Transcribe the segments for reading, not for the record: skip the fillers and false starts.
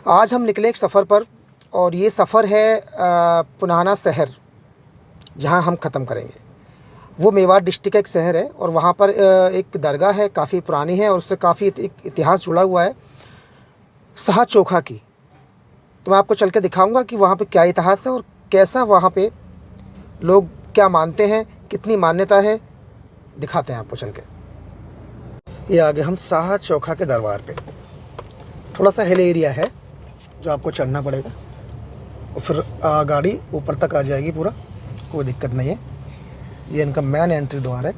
आज हम निकले एक सफ़र पर और ये सफ़र है पुनाना शहर, जहाँ हम ख़त्म करेंगे। वो मेवाड़ डिस्ट्रिक्ट का एक शहर है और वहाँ पर एक दरगाह है, काफ़ी पुरानी है और उससे काफ़ी इतिहास जुड़ा हुआ है, शाह चोखा की। तो मैं आपको चल के दिखाऊँगा कि वहाँ पे क्या इतिहास है और कैसा वहाँ पे लोग क्या मानते हैं, कितनी मान्यता है, दिखाते हैं आपको चल के। ये आगे हम शाह चोखा के दरबार पे, थोड़ा सा हिल एरिया है जो आपको चढ़ना पड़ेगा और फिर गाड़ी ऊपर तक आ जाएगी, पूरा कोई दिक्कत नहीं है। ये इनका मेन एंट्री द्वार है।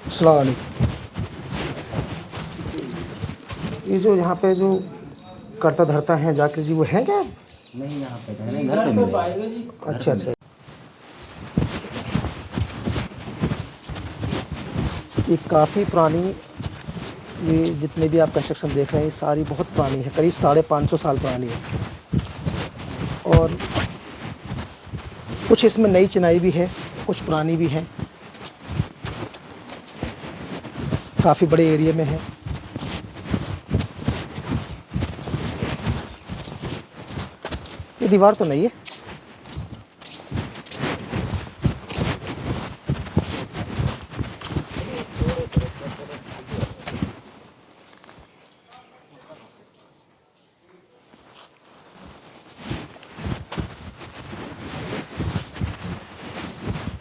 अस्सलाम वालेकुम। ये जो यहाँ पे जो करता धरता है जाकिर जी, वो हैं क्या? नहीं, यहाँ पे घर पे मिलेगा। अच्छा अच्छा। ये काफ़ी पुरानी, ये जितने भी आप कंस्ट्रक्शन देख रहे हैं ये सारी बहुत पुरानी है, करीब 550 साल पुरानी है। और कुछ इसमें नई चिनाई भी है, कुछ पुरानी भी है, काफ़ी बड़े एरिया में है। ये दीवार तो नहीं है,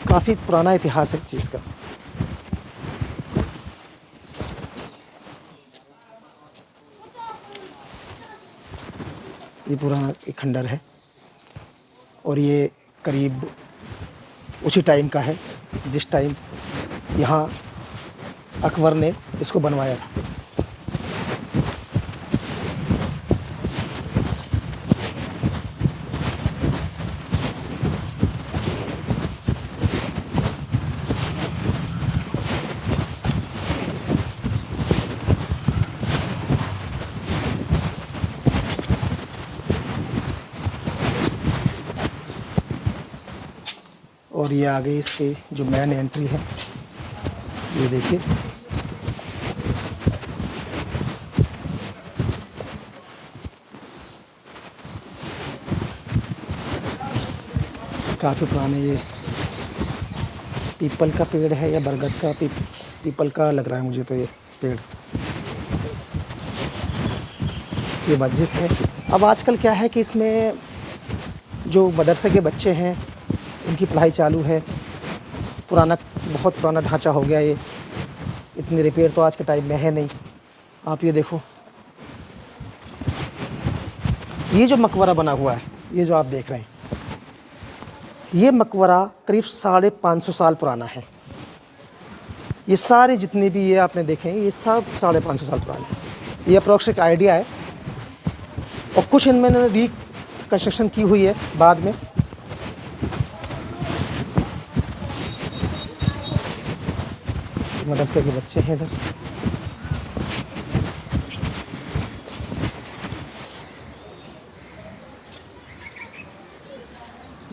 काफ़ी पुराना इतिहास है इस चीज़ का। ये पुराना एक खंडर है और ये करीब उसी टाइम का है जिस टाइम यहाँ अकबर ने इसको बनवाया था। और ये आगे इसके जो मेन एंट्री है, ये देखिए, काफ़ी पुराने, ये पीपल का पेड़ है या बरगद का, पीपल का लग रहा है मुझे तो ये पेड़। ये मस्जिद है। अब आजकल क्या है कि इसमें जो मदरसे के बच्चे हैं उनकी पढ़ाई चालू है। पुराना, बहुत पुराना ढांचा हो गया ये, इतनी रिपेयर तो आज के टाइम में है नहीं। आप ये देखो, ये जो मकबरा बना हुआ है, ये जो आप देख रहे हैं, ये मकबरा करीब 550 साल पुराना है। ये सारे जितने भी ये आपने देखे हैं ये सब 550 साल पुराने हैं। ये अप्रोक्स एक आइडिया है और कुछ इनमें रिकन्स्ट्रक्शन की हुई है बाद में। मदरसे के बच्चे हैं इधर।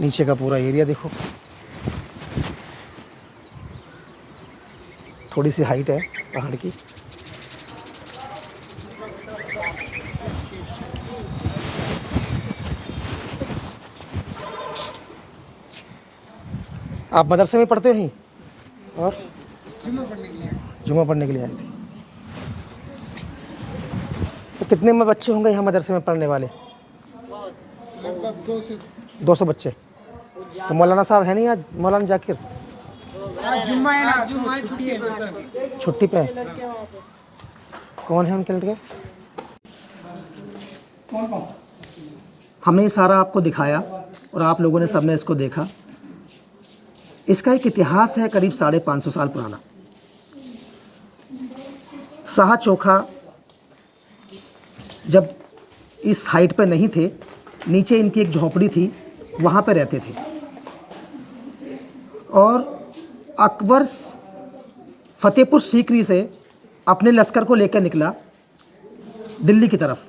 नीचे का पूरा एरिया देखो, थोड़ी सी हाइट है पहाड़ की। आप मदरसे में पढ़ते हैं और जुम्मा पढ़ने के लिए आए थे। तो कितने में बच्चे होंगे यहाँ मदरसे में पढ़ने वाले? लगभग 200 बच्चे। तो मौलाना साहब है नहीं आज, मौलाना जाकिर? जुम्मा है ना, जुम्मा है, छुट्टी है। छुट्टी पे? कौन है उनके लड़के? हमने ये सारा आपको दिखाया और आप लोगों ने सबने इसको देखा। इसका एक इतिहास है करीब 550 साल पुराना। शाह चोखा जब इस हाइट पे नहीं थे, नीचे इनकी एक झोपड़ी थी, वहाँ पे रहते थे। और अकबर फतेहपुर सीकरी से अपने लश्कर को लेकर निकला दिल्ली की तरफ।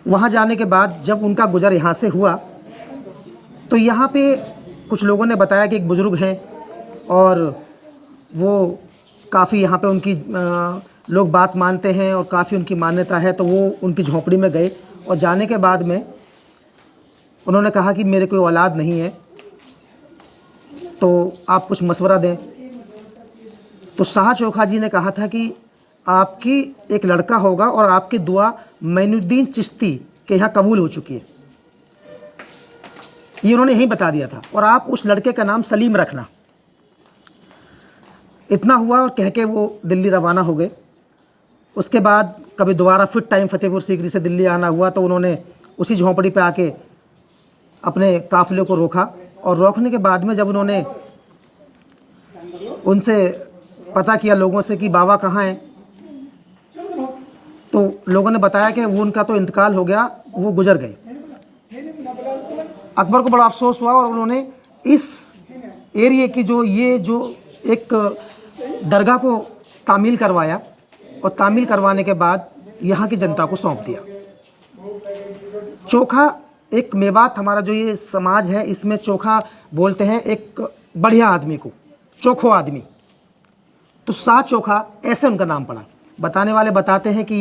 वहाँ जाने के बाद जब उनका गुजर यहाँ से हुआ तो यहाँ पे कुछ लोगों ने बताया कि एक बुज़ुर्ग हैं और वो काफ़ी यहाँ पे उनकी लोग बात मानते हैं और काफ़ी उनकी मान्यता है, तो वो उनकी झोंपड़ी में गए और जाने के बाद में उन्होंने कहा कि मेरे कोई औलाद नहीं है, तो आप कुछ मशवरा दें। तो शाह चोखा जी ने कहा था कि आपकी एक लड़का होगा और आपकी दुआ मोइनुद्दीन चिश्ती के यहाँ कबूल हो चुकी है, ये उन्होंने यहीं बता दिया था, और आप उस लड़के का नाम सलीम रखना। इतना हुआ और कह के वो दिल्ली रवाना हो गए। उसके बाद कभी दोबारा फिर टाइम फतेहपुर सीकरी से दिल्ली आना हुआ तो उन्होंने उसी झोंपड़ी पे आके अपने काफ़िले को रोका, और रोकने के बाद में जब उन्होंने उनसे पता किया लोगों से कि बाबा कहाँ हैं, तो लोगों ने बताया कि वो उनका तो इंतकाल हो गया, वो गुजर गए। अकबर को बड़ा अफसोस हुआ और उन्होंने इस एरिया की जो एक दरगाह को तामील करवाया, और तामील करवाने के बाद यहाँ की जनता को सौंप दिया। चोखा एक मेवात, हमारा जो ये समाज है इसमें चोखा बोलते हैं एक बढ़िया आदमी को, चोखो आदमी। तो शाह चोखा ऐसे उनका नाम पड़ा। बताने वाले बताते हैं कि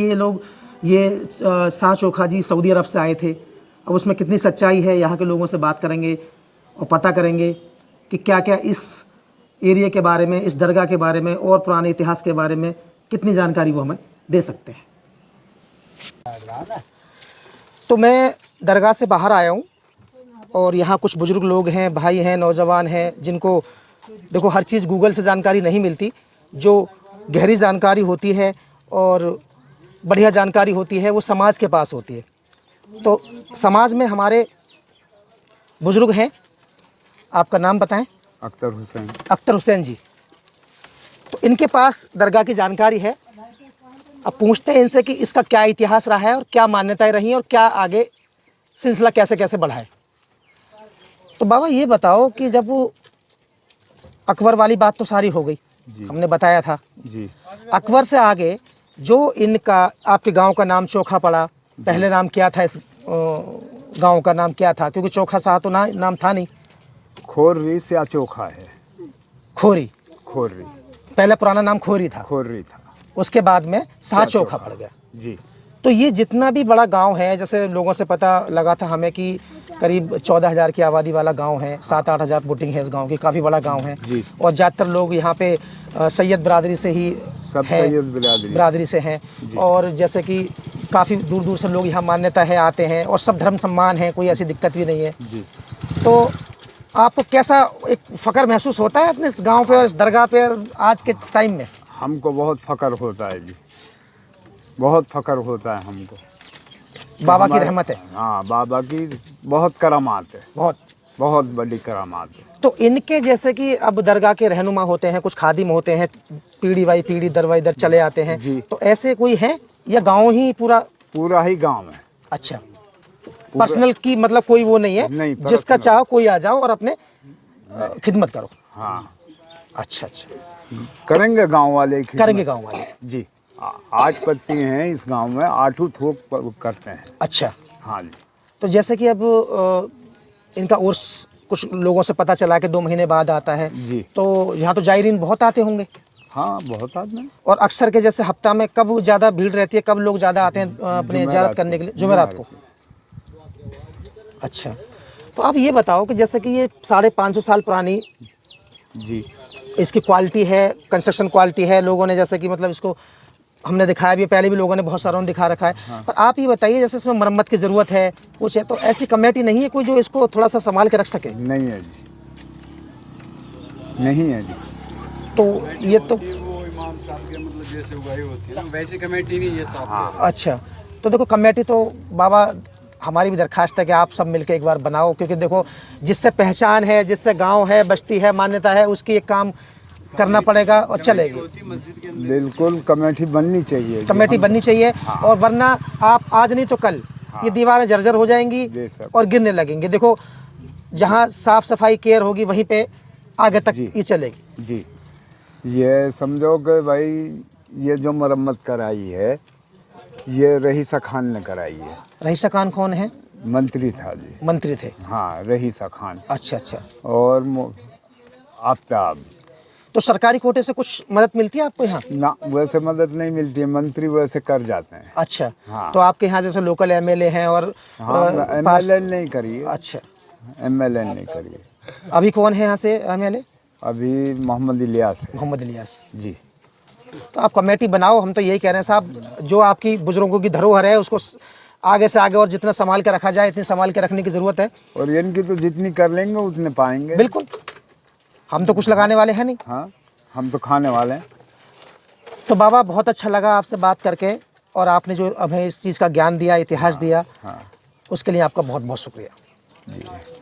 ये शाह चोखा जी सऊदी अरब से आए थे। अब उसमें कितनी सच्चाई है, यहाँ के लोगों से बात करेंगे और पता करेंगे कि क्या क्या इस एरिया के बारे में, इस दरगाह के बारे में और पुराने इतिहास के बारे में कितनी जानकारी वो हमें दे सकते हैं। तो मैं दरगाह से बाहर आया हूँ और यहाँ कुछ बुज़ुर्ग लोग हैं, भाई हैं, नौजवान हैं, जिनको देखो हर चीज़ गूगल से जानकारी नहीं मिलती। जो गहरी जानकारी होती है और बढ़िया जानकारी होती है वो समाज के पास होती है। तो समाज में हमारे बुज़ुर्ग हैं, आपका नाम बताएं। अख्तर हुसैन। अख्तर हुसैन जी। तो इनके पास दरगाह की जानकारी है। अब पूछते हैं इनसे कि इसका क्या इतिहास रहा है और क्या मान्यताएं रही हैं और क्या आगे सिलसिला कैसे कैसे बढ़ा है। तो बाबा ये बताओ कि जब वो अकबर वाली बात तो सारी हो गई, हमने बताया था जी। अकबर से आगे जो इनका, आपके गांव का नाम चोखा पड़ा, पहले नाम क्या था इस गांव का नाम क्या था? क्योंकि चोखा शाह तो नाम था नहीं। खोर्री से चोखा है। खोरी। खोर्री पहले पुराना नाम खोरी था। खोर्री था, उसके बाद में शाह चोखा पड़ गया जी। तो ये जितना भी बड़ा गांव है, जैसे लोगों से पता लगा था हमें कि करीब 14,000 की आबादी वाला गांव है, 7-8 हज़ार वोटिंग है इस गांव की, काफ़ी बड़ा गांव है जी। और ज़्यादातर लोग यहाँ पे सैयद बिरादरी से ही सब सैयद बिरादरी से हैं। और जैसे कि काफ़ी दूर दूर से लोग यहाँ मान्यता है आते हैं और सब धर्म सम्मान है, कोई ऐसी दिक्कत भी नहीं है जी। तो आपको कैसा एक फ़ख्र महसूस होता है अपने इस गाँव पे और इस दरगाह पे और आज के टाइम में? हमको बहुत फ़ख्र होता है जी, बहुत फ़ख्र होता है हमको। बाबा की रहमत है। हाँ, बाबा की बहुत करामात है, बहुत बहुत बड़ी करामात है। तो इनके जैसे कि अब दरगाह के रहनुमा होते हैं, कुछ खादिम होते हैं, पीढ़ी बाई पीढ़ी दर बाई दर चले आते हैं जी। तो ऐसे कोई है या गांव ही पूरा ही गांव है। अच्छा, पर्सनल की मतलब कोई वो नहीं है, नहीं, जिसका चाहो कोई आ जाओ और अपने खिदमत करो। हाँ, अच्छा, करेंगे गांव वाले, करेंगे गांव वाले जी। 8 पत्ती हैं इस गांव में, 8 थोक करते हैं। अच्छा, हाँ जी। तो जैसे कि अब इनका उर्स कुछ लोगों से पता चला कि 2 महीने बाद आता है जी। तो यहाँ तो जायरीन बहुत आते होंगे। हाँ, बहुत आदमी। और अक्सर के जैसे हफ्ता में कब ज़्यादा भीड़ रहती है, कब लोग ज़्यादा आते हैं अपने ज़ियारत करने के लिए? जुमेरात को। अच्छा, तो आप ये बताओ कि जैसे कि ये 550 साल पुरानी जी, इसकी क्वालिटी है, कंस्ट्रक्शन क्वालिटी है, लोगों ने जैसे कि मतलब इसको हमने दिखाया भी, पहले भी लोगों ने बहुत सारों ने दिखा रखा है। हाँ। पर आप ये बताइए जैसे इसमें मरम्मत की ज़रूरत है कुछ है, तो ऐसी कमेटी नहीं है कोई जो इसको थोड़ा सा संभाल के रख सके? नहीं है जी, नहीं है जी। तो ये तो इमाम साहब के मतलब जैसे उगाई होती है ना, वैसी कमेटी नहीं है साहब। हाँ। अच्छा, तो देखो कमेटी तो बाबा हमारी भी दरख्वास्त है कि आप सब मिलकर एक बार बनाओ, क्योंकि देखो जिससे पहचान है, जिससे गांव है, बस्ती है, मान्यता है, उसकी एक काम करना पड़ेगा और चलेगी। बिल्कुल कमेटी बननी चाहिए, कमेटी बननी चाहिए। हाँ। और वरना आप आज नहीं तो कल ये दीवारें जर्जर हो जाएंगी और गिरने लगेंगे। देखो जहाँ साफ सफाई केयर होगी वहीं पे आगे तक ये चलेगी। जी, ये समझो कि भाई ये जो मरम्मत कराई है ये रहीसा खान ने कराई है। रहीसा खान कौन है? मंत्री था जी। मंत्री थे। हाँ, रहीसा खान। अच्छा। और आफ्ताब। तो सरकारी कोटे से कुछ मदद मिलती है आपको यहाँ? ना, वैसे मदद नहीं मिलती है, मंत्री वैसे कर जाते हैं। अच्छा। हाँ। तो आपके यहाँ जैसे लोकल एमएलए हैं और हाँ, एमएलए नहीं करी है। अच्छा, एमएलए नहीं करी है। अभी कौन है यहाँ से एमएलए? अभी मोहम्मद इलियास है मोहम्मद इलियास। जी। तो आप कमेटी बनाओ, हम तो यही कह रहे हैं साहब, जो आपकी बुजुर्गों की धरोहर है उसको आगे से आगे और जितना संभाल के रखा जाए इतनी संभाल के रखने की ज़रूरत है। और इनकी तो जितनी कर लेंगे उतने पाएंगे। बिल्कुल, हम तो कुछ लगाने वाले हैं नहीं। हाँ, हम तो खाने वाले हैं। तो बाबा बहुत अच्छा लगा आपसे बात करके, और आपने जो हमें इस चीज़ का ज्ञान दिया, इतिहास दिया, हाँ उसके लिए आपका बहुत बहुत शुक्रिया जी।